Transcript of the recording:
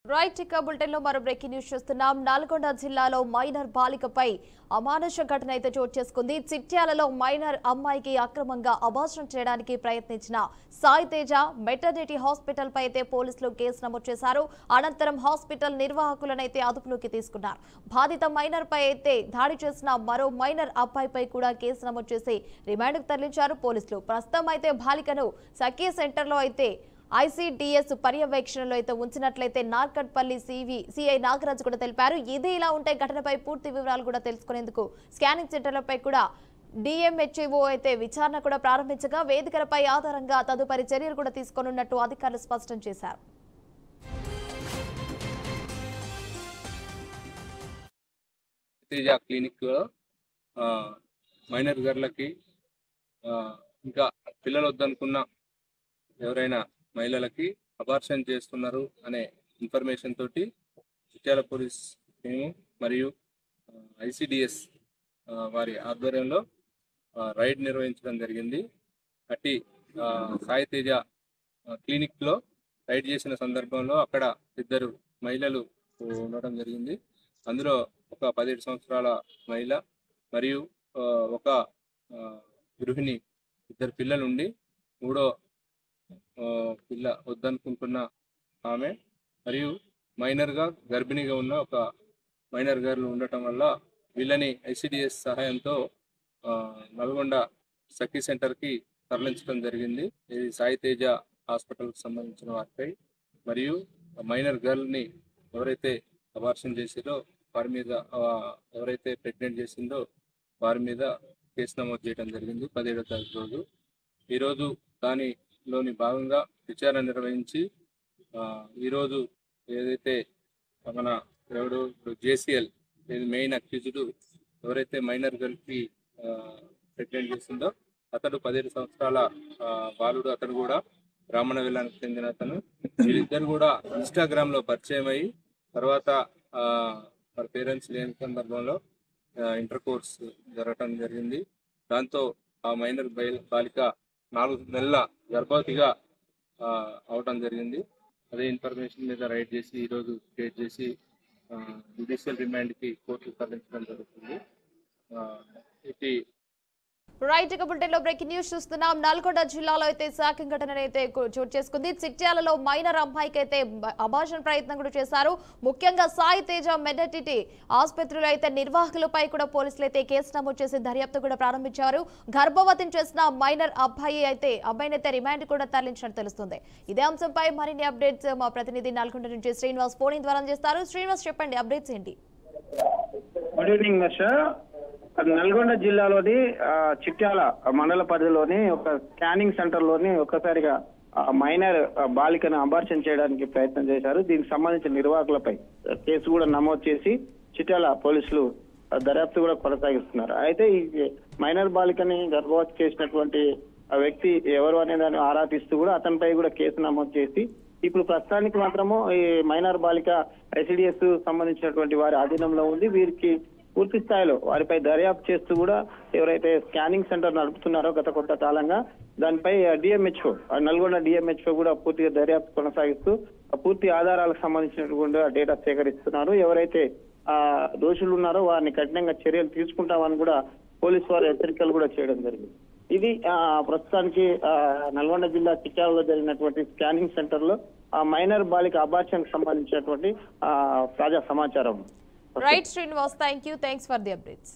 Right ఇక bulletin లో మరో బ్రేకింగ్ న్యూస్ చూస్తున్నాం. నల్గొండ జిల్లాలో మైనర్ బాలికపై అమానుష ఘటన అయితే చోటు చేసుకుంది. చిట్యాలలో మైనర్ అమ్మాయికి అక్రమంగా అబార్షన్ చేయడానికి ప్రయత్నించిన సాయి తేజ మెటర్నిటీ హాస్పిటల్ పై అయితే పోలీసులు కేసు నమోదు చేశారు. అనంతరం హాస్పిటల్ నిర్వాహకులనైతే అదుపులోకి తీసుకున్నారు. బాధిత మైనర్ పై అయితే దాడి చేసిన మరో మైనర్ అబ్బాయిపై కూడా కేసు నమోదు చేసి రిమాండ్కు తరలించారు పోలీసులు. ప్రస్తుతం అయితే బాలికను సఖీ సెంటర్లో అయితే ఐసీడీఎస్ పర్యవేక్షణలో అయితే ఉంచినట్లయితే నార్కట్పల్లి సిఐ నాగరాజు కూడా తెలిపారు. ఇది ఇలా ఉంటే ఘటనపై పూర్తి వివరాలు కూడా తెలుసుకునేందుకు స్కానింగ్ సెంటర్లపై కూడా డిఎంహెచ్ఓ అయితే విచారణ కూడా ప్రారంభించగా వేదికలపై ఆధారంగా తదుపరి చర్యలు కూడా తీసుకోనున్నట్టు అధికారులు స్పష్టం చేశారు. క్లినిక్ మైనర్ గర్లకి ఇంకా పిల్లలు వద్దనుకున్న ఎవరైనా మహిళలకి అబార్షన్ చేస్తున్నారు అనే ఇన్ఫర్మేషన్ తోటి చిట్యాల పోలీస్ టీము మరియు ఐసిడిఎస్ వారి ఆధ్వర్యంలో రైడ్ నిర్వహించడం జరిగింది. అట్టి సాయి తేజ క్లినిక్లో రైడ్ చేసిన సందర్భంలో అక్కడ ఇద్దరు మహిళలు ఉండడం జరిగింది. అందులో ఒక 17 సంవత్సరాల మహిళ మరియు ఒక గృహిణి, ఇద్దరు పిల్లలు ఉండి మూడో పిల్ల వద్దనుకుంటున్న ఆమె మరియు మైనర్గా గర్భిణిగా ఉన్న ఒక మైనర్ గర్ల్ ఉండటం వల్ల వీళ్ళని ఐసిడిఎస్ సహాయంతో నల్గొండ సఖీ సెంటర్కి తరలించడం జరిగింది. ఇది సాయి తేజ హాస్పిటల్కి సంబంధించిన వారిపై మరియు మైనర్ గర్ల్ని ఎవరైతే అబార్షన్ చేసిందో వారి మీద, ఎవరైతే ప్రెగ్నెంట్ చేసిందో వారి మీద కేసు నమోదు చేయడం జరిగింది 17వ తారీఖు రోజు. ఈరోజు దానిలోని భాగంగా విచారణ నిర్వహించి ఈరోజు ఏదైతే మన జేసీఎల్ మెయిన్ అక్యూజ్డ్ ఎవరైతే మైనర్ గర్ల్కి ప్రెగ్నెంట్ చేసిందో అతడు 17 సంవత్సరాల బాలుడు, అతడు కూడా బ్రాహ్మణ విలానికి చెందిన అతను. వీళ్ళిద్దరు కూడా ఇన్స్టాగ్రామ్లో పరిచయం అయ్యి తర్వాత వారి పేరెంట్స్ లేని సందర్భంలో ఇంటర్ కోర్స్ జరగటం జరిగింది. దాంతో ఆ మైనర్ బాలిక 4 నెలల గర్భవతిగా అవటం జరిగింది. అదే ఇన్ఫర్మేషన్ మీద రైడ్ చేసి ఈరోజు క్రియేట్ చేసి జ్యుడిషియల్ రిమాండ్కి కోర్టుకు తరలించడం జరుగుతుంది. ఇది రైట్ ఇక బులెటిన్ లో బ్రేకింగ్ న్యూస్ చూస్తున్నాం. నల్గొండ జిల్లాలో అయితే షాకింగ్ ఘటన అయితే చోటు చేసుకుంది. చిట్యాలలో మైనర్ అమ్మాయికి అయితే అబార్షన్ ప్రయత్నం కూడా చేశారు. ముఖ్యంగా సాయి తేజ మెటర్నిటీ ఆసుపత్రిలో అయితే నిర్వాహకులపై కూడా పోలీసులు అయితే కేసు నమోదు చేసి దర్యాప్తు కూడా ప్రారంభించారు. గర్భవతిని చేసిన మైనర్ అబ్బాయిని అయితే రిమాండ్ కూడా తరలించినట్టు తెలుస్తుంది. ఇదే అంశంపై మరిన్ని అప్డేట్స్ మా ప్రతినిధి నల్గొండ నుంచి శ్రీనివాస్ ఫోన్ ద్వారా చేస్తారు. శ్రీనివాస్, చెప్పండి, అప్డేట్స్ ఏంటి? గుడ్ ఈవినింగ్ వర్ష. నల్గొండ జిల్లాలోని చిట్యాల మండల పరిధిలోని ఒక స్కానింగ్ సెంటర్ లోని ఒక్కసారిగా మైనర్ బాలికను అబార్షన్ చేయడానికి ప్రయత్నం చేశారు. దీనికి సంబంధించిన నిర్వాహకులపై కేసు కూడా నమోదు చేసి చిట్యాల పోలీసులు దర్యాప్తు కూడా కొనసాగిస్తున్నారు. అయితే ఈ మైనర్ బాలికని గర్భవతి చేసినటువంటి వ్యక్తి ఎవరు అనే దాన్ని ఆరా తీస్తూ కూడా అతనిపై కూడా కేసు నమోదు చేసి ఇప్పుడు ప్రస్తుతానికి మాత్రము ఈ మైనర్ బాలిక ఐసిడిఎస్ సంబంధించినటువంటి వారి ఆధీనంలో ఉంది. వీరికి పూర్తి స్థాయిలో వారిపై దర్యాప్తు చేస్తూ కూడా ఎవరైతే స్కానింగ్ సెంటర్ నడుపుతున్నారో గత కొంత కాలంగా దానిపై డిఎంహెచ్ఓ నల్గొండ డిఎంహెచ్ఓ కూడా పూర్తిగా దర్యాప్తు కొనసాగిస్తూ పూర్తి ఆధారాలకు సంబంధించినటువంటి డేటా సేకరిస్తున్నారు. ఎవరైతే దోషులు ఉన్నారో వారిని కఠినంగా చర్యలు తీసుకుంటామని కూడా పోలీసు వారు హెచ్చరికలు కూడా చేయడం జరిగింది. ఇది ప్రస్తుతానికి నల్గొండ జిల్లా చిట్యాలలో జరిగినటువంటి స్కానింగ్ సెంటర్ లో మైనర్ బాలిక అబార్షన్ సంబంధించినటువంటి తాజా సమాచారం. Right, Srinivas, thank you. Thanks for the updates.